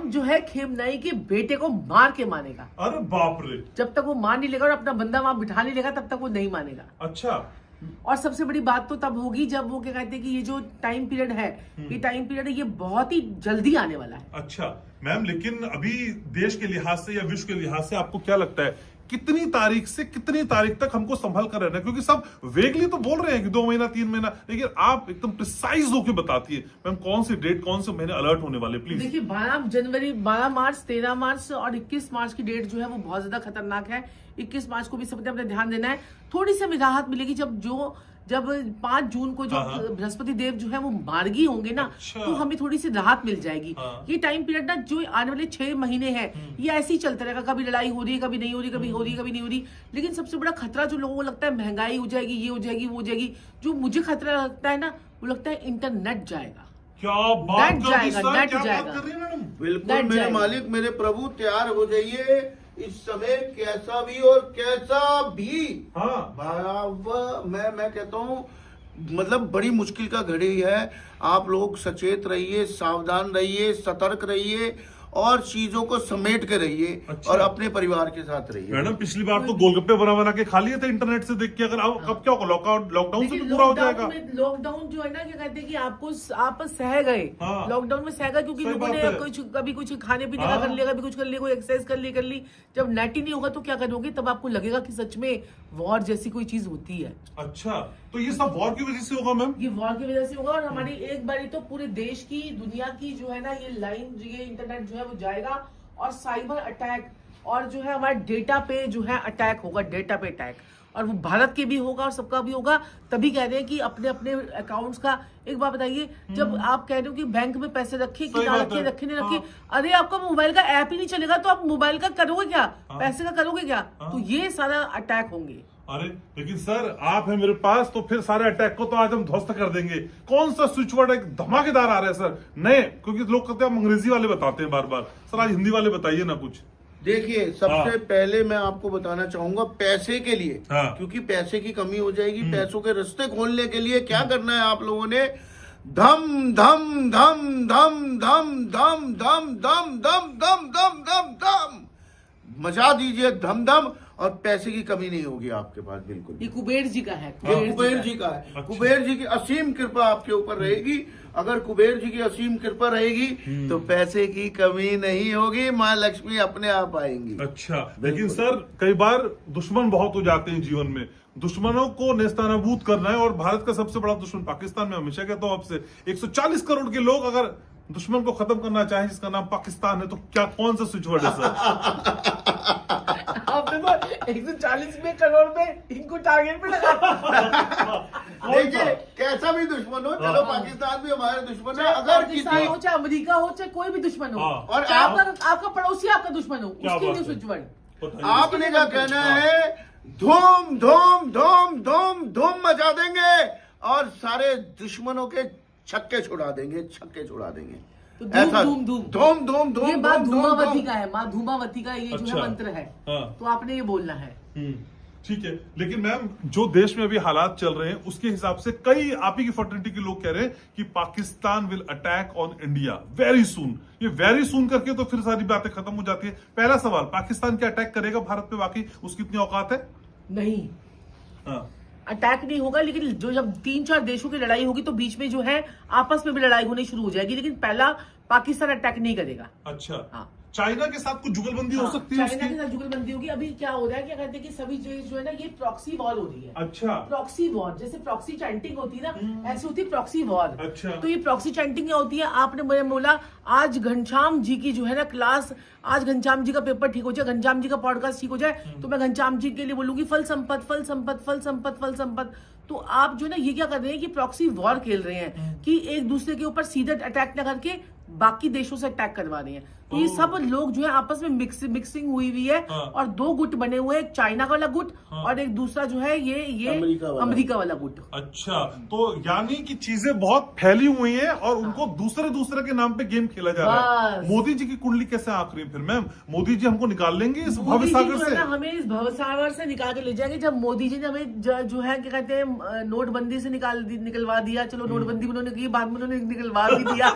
Trump जो है खेमनाई के बेटे को मार के मानेगा। अरे बाप रे। जब तक वो मान नहीं लेगा और अपना बंदा वहां बिठा नहीं लेगा तब तक वो नहीं मानेगा। अच्छा। और सबसे बड़ी बात तो तब होगी जब वो क्या कहते हैं कि ये जो टाइम पीरियड है, ये टाइम पीरियड है, ये बहुत ही जल्दी आने वाला है। अच्छा मैम, लेकिन अभी देश के लिहाज से या विश्व के लिहाज से आपको क्या लगता है कितनी तारीख से कितनी तारीख तक हमको संभल कर रहना है? क्योंकि सब वेगली तो बोल रहे हैं कि 2 महीना 3 महीना, लेकिन आप एकदम प्रिसाइज होके बताती है मैम कौन सी डेट कौन से महीने अलर्ट होने वाले प्लीज। देखिए 12 जनवरी, 12 मार्च, 13 मार्च और 21 मार्च की डेट जो है वो बहुत ज्यादा खतरनाक है। 21 मार्च को भी सबने अपने ध्यान देना है। थोड़ी सी हमें राहत मिलेगी जब 5 जून को जो बृहस्पति देव जो है वो मार्गी होंगे ना, अच्छा। तो हमें थोड़ी सी राहत मिल जाएगी। ये टाइम पीरियड ना जो आने वाले 6 महीने हैं ये ऐसे ही चलता रहेगा। कभी लड़ाई हो रही है, कभी नहीं हो रही, कभी हो रही है, कभी नहीं हो रही। लेकिन सबसे बड़ा खतरा जो लोगों को लगता है महंगाई हो जाएगी, ये हो जाएगी, वो हो जाएगी। जो मुझे खतरा लगता है ना, वो लगता है इंटरनेट जाएगा। क्या बात नेट कर जाएगा, दी सर, नेट क्या बात जाएगा। कर रही है मैडम? बिल्कुल मेरे मालिक, मेरे प्रभु, तैयार हो जाइए। इस समय कैसा भी और कैसा भी, हाँ मैं कहता हूँ मतलब बड़ी मुश्किल का घड़ी है। आप लोग सचेत रहिए, सावधान रहिए, सतर्क रहिए और चीजों को समेट के रहिए। अच्छा। और अपने परिवार के साथ रहिए। मैडम पिछली बार तो गोलगप्पे बना के खा लिए थे इंटरनेट से देख के। अगर कब क्या होगा, लॉकडाउन से तो पूरा हो जाएगा। लॉकडाउन जो है ना, क्या कहते हैं कि आप सह गए। हाँ। लॉकडाउन में सह गए क्योंकि सही लोगों बात ने है। कभी कुछ खाने पीने का कर लिया, कभी कुछ कर लिया, कोई एक्सरसाइज कर ली। जब नेट ही नहीं होगा तो क्या करोगे? तब आपको लगेगा कि सच में वॉर जैसी कोई चीज होती है। अच्छा, तो ये सब वॉर की वजह से होगा मैम? ये वॉर की वजह से होगा। और हमारी एक बारी तो पूरे देश की, दुनिया की जो है ना ये लाइन, ये इंटरनेट जो है वो जाएगा और साइबर अटैक और जो है हमारे डेटा पे जो है अटैक होगा, डेटा पे अटैक। और वो भारत के भी होगा और सबका भी होगा। तभी कह रहे हैं कि अपने अपने अकाउंट्स का एक बात बताइए, जब आप कह रहे हो कि बैंक में पैसे रखे कि ना रखे, रखे नहीं रखे, अरे आपका मोबाइल का ऐप ही नहीं चलेगा तो आप मोबाइल का करोगे क्या? पैसे का करोगे क्या? तो ये सारा अटैक होंगे। अरे लेकिन सर आप हैं मेरे पास, तो फिर सारे अटैक को तो आज हम ध्वस्त कर देंगे। कौन सा स्विच वर्ड एक धमाकेदार आ रहा है सर नए? क्योंकि लोग कहते हैं हम अंग्रेजी वाले बताते हैं बार बार, सर आज हिंदी वाले बताइए ना कुछ। देखिए सबसे पहले मैं आपको बताना चाहूंगा पैसे के लिए, क्योंकि पैसे की कमी हो जाएगी। पैसों के रास्ते खोलने के लिए क्या करना है आप लोगों ने? धम धम धम धम धम धम धम धम धम धम धम धम धम मचा दीजिए धम धम, और पैसे की कमी नहीं होगी आपके पास। बिल्कुल ये कुबेर जी का है। कुबेर जी का है। अच्छा। कुबेर जी की असीम कृपा आपके ऊपर रहेगी। अगर कुबेर जी की असीम कृपा रहेगी तो पैसे की कमी नहीं होगी, माँ लक्ष्मी अपने आप आएंगी। अच्छा, लेकिन सर कई बार दुश्मन बहुत हो जाते हैं जीवन में। दुश्मनों को नेस्तानाबूद करना है, और भारत का सबसे बड़ा दुश्मन पाकिस्तान में हमेशा कहता हूं आपसे 140 करोड़ के लोग अगर दुश्मन को खत्म करना चाहे जिसका नाम पाकिस्तान है, तो क्या कौन सा स्विच वर्ड है सर? आपने तो 140 करोड़ में इनको टारगेट पे लगा। देखिए कैसा भी दुश्मन हो, चलो पाकिस्तान भी हमारे दुश्मन है। अगर पाकिस्तान हो, चाहे अमेरिका हो, चाहे कोई भी दुश्मन हो, और आपका पड़ोसी आपका दुश्मन हो, उसके लिए स्विच वर्ड आपने क्या कहना है? धूम धूम धूम धूम धूम मचा देंगे और सारे दुश्मनों के छक्के छुड़ा देंगे, छक्के छुड़ा देंगे। तो ऐसा धूम धूम धूम धूम धूम ये बात धूम, धूमावती धूम। का है, माँ धूमावती का ये जो अच्छा। है मंत्र है। तो आपने ये बोलना है। ठीक है, लेकिन मैम जो देश में अभी हालात चल रहे हैं उसके हिसाब से कई आप ही की फर्टिलिटी के लोग कह रहे हैं कि Pakistan will attack on India very soon. ये वेरी सून करके तो फिर सारी बातें खत्म हो जाती है। पहला सवाल, पाकिस्तान क्या अटैक करेगा भारत पे? वाकई उसकी इतनी औकात है? नहीं, हाँ। अटैक नहीं होगा, लेकिन जब 3-4 देशों की लड़ाई होगी तो बीच में जो है आपस में भी लड़ाई होनी शुरू हो जाएगी। लेकिन पहला पाकिस्तान अटैक नहीं करेगा। अच्छा। हाँ। चाइना के साथ कुछ जुगलबंदी हो सकती है? चाइना के साथ जुगलबंदी होगी। अभी क्या हो रहा है, क्या कहते हैं कि सभी जो है ना ये प्रॉक्सी वॉर हो रही है। अच्छा। प्रॉक्सी वॉर, जैसे प्रॉक्सी चैंटिंग होती है ना, ऐसी होती है प्रॉक्सी वॉर। अच्छा। तो ये प्रॉक्सी चैंटिंग क्या होती है? आपने मुझे बोला आज घनश्याम जी की जो है ना क्लास, आज घनश्याम जी का पेपर ठीक हो जाए, घनश्याम जी का पॉडकास्ट ठीक हो जाए, तो मैं घनश्याम जी के लिए बोलूंगी फल संपत फल संपत फल संपत फल संपत। तो आप जो ना ये क्या कर रहे हैं कि प्रॉक्सी वॉर खेल रहे हैं कि एक दूसरे के ऊपर सीधे अटैक न करके बाकी देशों से अटैक करवा रहे हैं। तो ये सब लोग जो है आपस में मिक्सिंग हुई है। और 2 गुट बने हुए हैं, एक चाइना वाला गुट और एक दूसरा जो है ये अमेरिका वाला गुट। अच्छा, तो यानी कि चीजें बहुत फैली हुई हैं और उनको दूसरे के नाम पे गेम खेला जा रहा है। मोदी जी की कुंडली कैसे आखिरी फिर मैम? मोदी जी हमको निकाल लेंगे इस भवसागर से? हमें इस भवसागर से निकाल के ले जाएंगे। जब मोदी जी ने हमें जो है क्या कहते हैं नोटबंदी से निकलवा दिया। चलो नोटबंदी उन्होंने की, बाद में उन्होंने निकलवा भी दिया।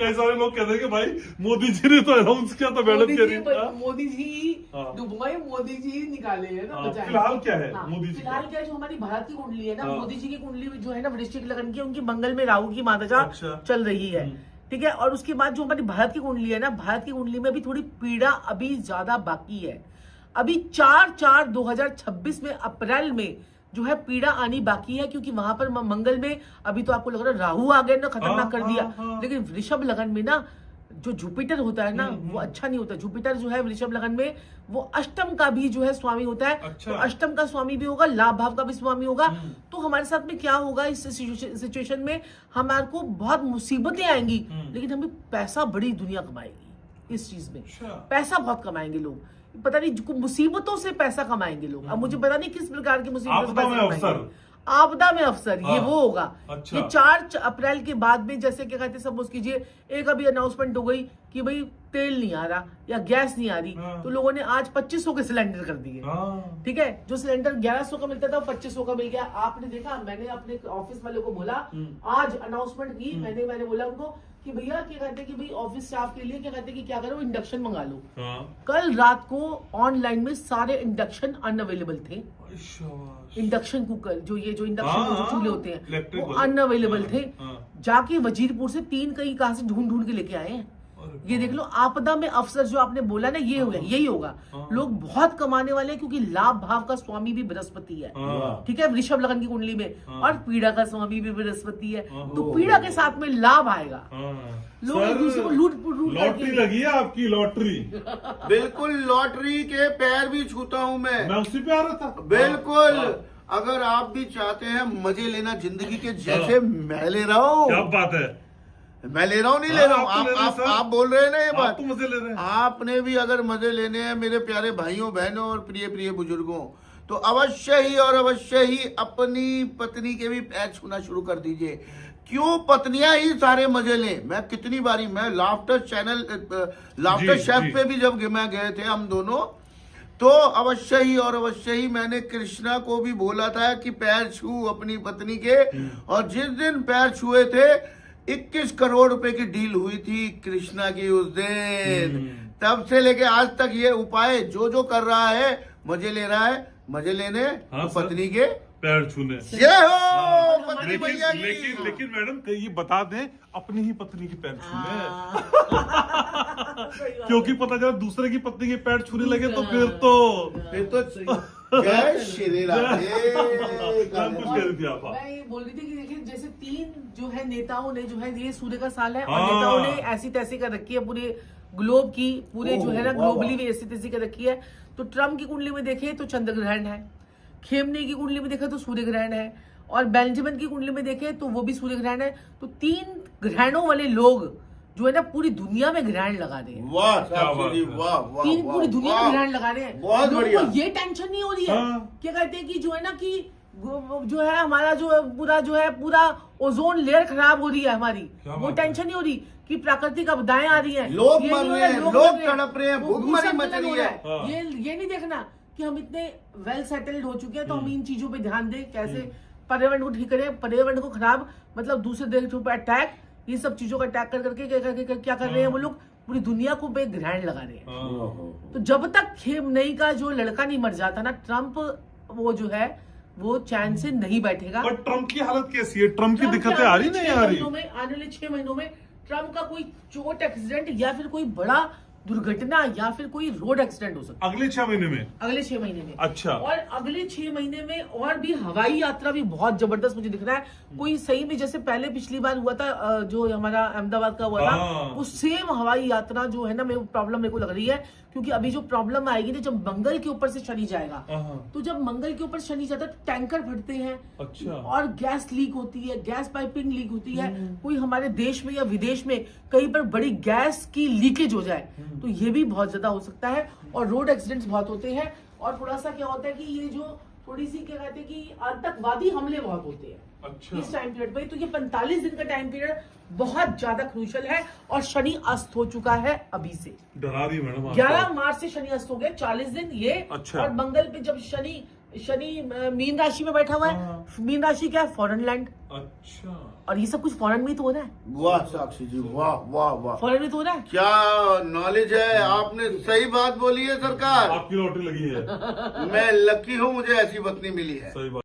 कई सारे लोग कहते हैं कि भाई मोदी जी ने तो अनाउंस किया था, मैडम कह रही है। मोदी जी हाँ। दुबई मोदी जी निकाले हैं ना, हाँ, बचाए। फिलहाल क्या है हाँ, मोदी जी का? फिलहाल क्या है, जो हमारी भारत की कुंडली है ना, हाँ। मोदी जी की कुंडली जो है ना वृश्चिक लगन की, उनकी मंगल में राहु की मादशा अच्छा। चल रही है, ठीक है। और उसके बाद जो हमारी भारत की कुंडली है ना, भारत की कुंडली में भी थोड़ी पीड़ा अभी ज्यादा बाकी है। अभी 4/4/2026 में अप्रैल में जो है पीड़ा आनी बाकी है, क्योंकि वहां पर मंगल में अभी तो आपको लग रहा है राहु आ गए ना, खतरनाक कर दिया। लेकिन वृषभ लगन में ना जो जुपिटर होता है ना, वो अच्छा नहीं होता। जुपिटर जो है वृषभ लगन में वो अष्टम का भी जो है स्वामी होता है। अच्छा। तो अष्टम का स्वामी भी होगा, लाभ भाव का भी स्वामी होगा। तो हमारे साथ में क्या होगा इस सिचुएशन में, हमारे को बहुत मुसीबतें आएंगी, लेकिन हमें पैसा बड़ी दुनिया कमाएगी इस चीज में। अच्छा। पैसा बहुत कमाएंगे लोग, पता नहीं मुसीबतों से पैसा कमाएंगे लोग। अब मुझे पता नहीं किस प्रकार की मुसीबतों से आपदा में पैसा अवसर। कमाएंगे। आपदा में अवसर, ये हाँ। वो होगा। अच्छा। ये 4 अप्रैल के बाद में, जैसे क्या कहते हैं, सपोज कीजिए एक अभी अनाउंसमेंट हो गई कि भाई तेल नहीं आ रहा या गैस नहीं आ रही, हाँ। तो लोगों ने आज 2500 के सिलेंडर कर दिए, हाँ। ठीक है। जो सिलेंडर 1100 का मिलता था वो 2500 का मिल गया। आपने देखा, मैंने अपने ऑफिस वाले को बोला, आज अनाउंसमेंट की, मैंने बोला उनको कि भैया क्या कहते हैं कि भाई ऑफिस स्टाफ के लिए क्या कहते हैं कि क्या करो, इंडक्शन मंगा लो। हाँ। कल रात को ऑनलाइन में सारे इंडक्शन अनअवेलेबल थे। शाबाश। इंडक्शन कुकर जो इंडक्शन हाँ, जो चूल्हे होते हैं इलेक्ट्रिक वो वाले। अनअवेलेबल हाँ, थे। हाँ। जाके वजीरपुर से 3 कहीं कहां से ढूंढ ढूंढ के लेके आए हैं। अरे ये देख लो, आपदा में अवसर जो आपने बोला ना, ये होगा, यही होगा। लोग बहुत कमाने वाले हैं, क्योंकि लाभ भाव का स्वामी भी बृहस्पति है, हाँ। ठीक है, वृषभ लगन की कुंडली में। और पीड़ा का स्वामी भी बृहस्पति है, तो पीड़ा के साथ में लाभ आएगा। हाँ। लोग एक दूसरे को लूट लॉटरी लगी है आपकी, लॉटरी। बिल्कुल लॉटरी के पैर भी छूता हूँ मैं मैं, उसी पे आ रहा था। बिल्कुल। हाँ। अगर आप भी चाहते हैं मजे लेना जिंदगी के, जैसे मैं ले रहा हूँ, क्या बात है। मैं ले रहा हूँ, नहीं ले रहा हूँ, आप तो ले रहे हैं, सर। आप बोल रहे हैं ना ये आप बात। तो मजे ले रहे हैं। आपने भी अगर मजे लेने हैं मेरे प्यारे भाइयों बहनों और प्रिय प्रिय बुजुर्गों, तो अवश्य ही और अवश्य ही अपनी पत्नी के भी पैर छूना शुरू कर दीजिए। क्यों पत्नियां ही सारे मजे लें। मैं कितनी बारी, मैं लाफ्टर चैनल, लाफ्टर जी, शेफ जी। पे भी जब मैं गए थे हम दोनों, तो अवश्य ही और अवश्य ही मैंने कृष्णा को भी बोला था कि पैर छू अपनी पत्नी के। और जिस दिन पैर छुए थे, 21 करोड़ रुपए की डील हुई थी कृष्णा की उस दिन। तब से लेके आज तक ये उपाय जो कर रहा है, मजे ले रहा है, मजे लेने हाँ, तो पत्नी के पैर छूने। जय हो पत्नी लेकिन भैया की। लेकिन लेकिन मैडम ये बता दें, अपनी ही पत्नी के पैर छूने। क्योंकि पता चला दूसरे की पत्नी के पैर छूने लगे तो फिर तो जय श्री राम। मैम कुछ कह रही थी आप। मैं ये बोल रही थी कि देखिए, जैसे 3 जो है नेताओं ने जो है, ये सूर्य का साल है, और हाँ। नेताओं ने ऐसी तैसी कर रखी है पूरे ग्लोब की, पूरे जो है ना ग्लोबली भी ऐसी तैसी कर रखी है। तो ट्रम्प की कुंडली में देखे तो चंद्र ग्रहण है, खेमने की कुंडली में देखे तो सूर्य ग्रहण है, और बेंजामिन की कुंडली में देखे तो वो भी सूर्य ग्रहण है। तो 3 ग्रहणों वाले लोग जो है ना पूरी दुनिया में ग्रहण लगा रहे हैं। वाह क्या बात साहब जी, है। वाह वाह, तीन पूरी दुनिया में ग्रहण लगा रहे हैं। बहुत लोगों बढ़िया। को ये टेंशन नहीं हो रही है, हाँ। क्या कहते हैं कि जो है ना कि जो है हमारा जो है पूरा ओजोन लेयर खराब हो रही है हमारी, क्या वो बात है। टेंशन नहीं हो रही कि प्राकृतिक आपदाएं आ रही हैं, लोग ये मर नहीं हो रहे रहा, हैं, लोग लोग मर रहे हैं, तड़प रहे हैं, वो भूखमरी भूसंकलन मच रही हो रहा है। हाँ। ये नहीं देखना कि हम इतने वेल सेटल्ड हो चुके हैं, तो हम इन चीजों पे ध्यान दें, कैसे पर्यावरण को ठीक करें, पर्यावरण को खराब मतलब दूसरे देशों पर अटैक, ये सब चीजों का अटैक कर करके क्या कर रहे हैं वो लोग, पूरी दुनिया को पे ग्रहण लगा रहे हैं। तो जब तक खेमनई का जो लड़का नहीं मर जाता ना, ट्रम्प वो जो है वो चैन से नहीं बैठेगा। पर ट्रम्प की हालत कैसी है? ट्रम्प की ट्रम्प दिक्कतें आ रही नहीं आ रही? आने वाले 6 महीनों में ट्रम्प का कोई चोट एक्सीडेंट या फिर कोई बड़ा दुर्घटना या फिर कोई रोड एक्सीडेंट हो सकता है अगले 6 महीने में। अगले 6 महीने में। अच्छा। और अगले 6 महीने में और भी हवाई यात्रा भी बहुत जबरदस्त मुझे दिख रहा है। कोई सही में जैसे पहले पिछली बार हुआ था जो हमारा अहमदाबाद का हुआ था, हाँ। वो सेम हवाई यात्रा जो है ना प्रॉब्लम मेरे को लग रही है, क्योंकि अभी जो प्रॉब्लम आएगी ना जब मंगल के ऊपर से शनि जाएगा, तो जब मंगल के ऊपर शनि जाता है तो टैंकर फटते हैं, अच्छा। और गैस लीक होती है, गैस पाइपिंग लीक होती है, कोई हमारे देश में या विदेश में कहीं पर बड़ी गैस की लीकेज हो जाए तो ये भी बहुत ज्यादा हो सकता है। और रोड एक्सीडेंट्स बहुत होते हैं, और थोड़ा सा क्या होता है कि ये जो थोड़ी सी क्या कहते हैं कि आतंकवादी हमले बहुत होते हैं अच्छा। इस टाइम पीरियड पे। तो ये 45 दिन का टाइम पीरियड बहुत ज्यादा क्रूशल है, और शनि अस्त हो चुका है अभी से। डरा रही मैडम आप 11 मार्च से शनि अस्त हो गया, 40 दिन ये। अच्छा। और मंगल पे जब शनि शनि मीन राशि में बैठा हुआ है। हाँ। मीन राशि क्या है? Foreign land. अच्छा, और ये सब कुछ फॉरेन में ही तो हो रहा है, वाह साक्षी जी, वाह वाह वाह, फॉरेन में तो हो रहा है। क्या नॉलेज है, आपने सही बात बोली है सरकार। आपकी लॉटरी लगी है। मैं लकी हूँ, मुझे ऐसी पत्नी मिली है। सही बात।